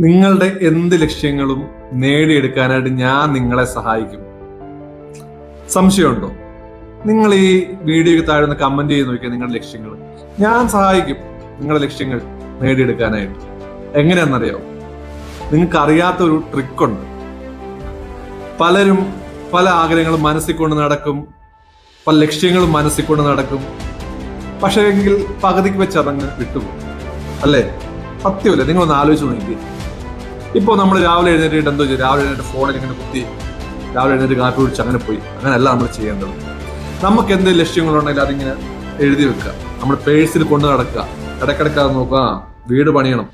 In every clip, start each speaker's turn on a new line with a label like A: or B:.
A: നിങ്ങളുടെ എന്ത് ലക്ഷ്യങ്ങളും നേടിയെടുക്കാനായിട്ട് ഞാൻ നിങ്ങളെ സഹായിക്കും. സംശയമുണ്ടോ? നിങ്ങൾ ഈ വീഡിയോയ്ക്ക് താഴെ ഒന്ന് കമന്റ് ചെയ്ത് നോക്കിയാൽ നിങ്ങളുടെ ലക്ഷ്യങ്ങൾ ഞാൻ സഹായിക്കും. നിങ്ങളുടെ ലക്ഷ്യങ്ങൾ നേടിയെടുക്കാനായിട്ട് എങ്ങനെയാണെന്നറിയോ? നിങ്ങൾക്ക് അറിയാത്ത ഒരു ട്രിക്കുണ്ട്. പലരും പല ആഗ്രഹങ്ങളും മനസ്സിൽ കൊണ്ട് നടക്കും, പല ലക്ഷ്യങ്ങളും മനസ്സിൽ കൊണ്ട് നടക്കും. പക്ഷേ എങ്കിൽ പകുതിക്ക് വെച്ച് അതങ്ങ് വിട്ടുപോകും, അല്ലേ? സത്യമല്ലേ? നിങ്ങളൊന്ന് ആലോചിച്ച് നോക്കി. ഇപ്പോൾ നമ്മൾ രാവിലെ എഴുന്നേറ്റ് എന്തോ ചെയ്യും? രാവിലെ എഴുന്നേറ്റ് ഫോണിൽ ഇങ്ങനെ കുത്തി രാവിലെ എഴുന്നേറ്റ് കാപ്പി കുടിച്ച് അങ്ങനെ പോയി. അങ്ങനെയല്ല നമ്മൾ ചെയ്യേണ്ടത്. നമുക്ക് എന്ത് ലക്ഷ്യങ്ങളുണ്ടെങ്കിൽ അതിങ്ങനെ എഴുതി വെക്കുക, നമ്മൾ പേഴ്സിൽ കൊണ്ട് നടക്കുക, ഇടയ്ക്കിടയ്ക്ക് അത് നോക്കുക. വീട് പണിയണം,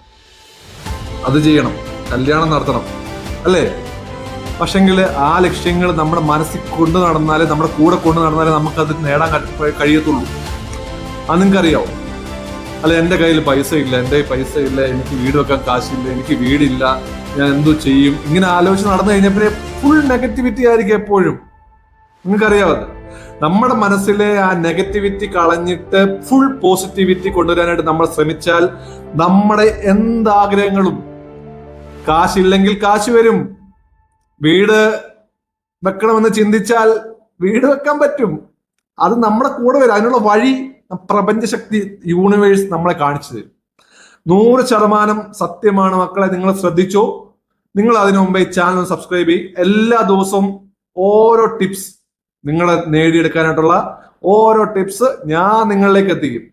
A: അത് ചെയ്യണം, കല്യാണം നടത്തണം, അല്ലേ? പക്ഷെങ്കിൽ ആ ലക്ഷ്യങ്ങൾ നമ്മുടെ മനസ്സിൽ കൊണ്ട് നടന്നാലേ, നമ്മുടെ കൂടെ കൊണ്ട് നടന്നാലേ നമുക്കത് നേടാൻ കഴിയത്തുള്ളൂ. അത് നിങ്ങൾക്കറിയാവോ? അല്ല, എൻ്റെ കയ്യിൽ പൈസ ഇല്ല, എനിക്ക് വീട് വെക്കാൻ കാശില്ല, എനിക്ക് വീടില്ല, ഞാൻ എന്തോ ചെയ്യും, ഇങ്ങനെ ആലോചിച്ച് നടന്നു കഴിഞ്ഞപ്പോൾ ഫുൾ നെഗറ്റിവിറ്റി ആയിരിക്കും എപ്പോഴും. നിങ്ങൾക്കറിയാവോ? നമ്മുടെ മനസ്സിലെ ആ നെഗറ്റിവിറ്റി കളഞ്ഞിട്ട് ഫുൾ പോസിറ്റിവിറ്റി കൊണ്ടുവരാനായിട്ട് നമ്മൾ ശ്രമിച്ചാൽ നമ്മുടെ എന്താഗ്രഹങ്ങളും, കാശില്ലെങ്കിൽ കാശ് വരും. വീട് വെക്കണമെന്ന് ചിന്തിച്ചാൽ വീട് വെക്കാൻ പറ്റും. അത് നമ്മുടെ കൂടെ വരും. അതിനുള്ള വഴി പ്രപഞ്ചശക്തി, യൂണിവേഴ്സ് നമ്മളെ കാണിച്ചു തരും. 100% സത്യമാണ് മക്കളെ. നിങ്ങൾ ശ്രദ്ധിച്ചോ. നിങ്ങൾ അതിനു മുമ്പേ ഈ ചാനൽ സബ്സ്ക്രൈബ് ചെയ്യും. എല്ലാ ദിവസവും ഓരോ ടിപ്സ്, നിങ്ങളെ നേടിയെടുക്കാനായിട്ടുള്ള ഓരോ ടിപ്സ് ഞാൻ നിങ്ങളിലേക്ക് എത്തിക്കും.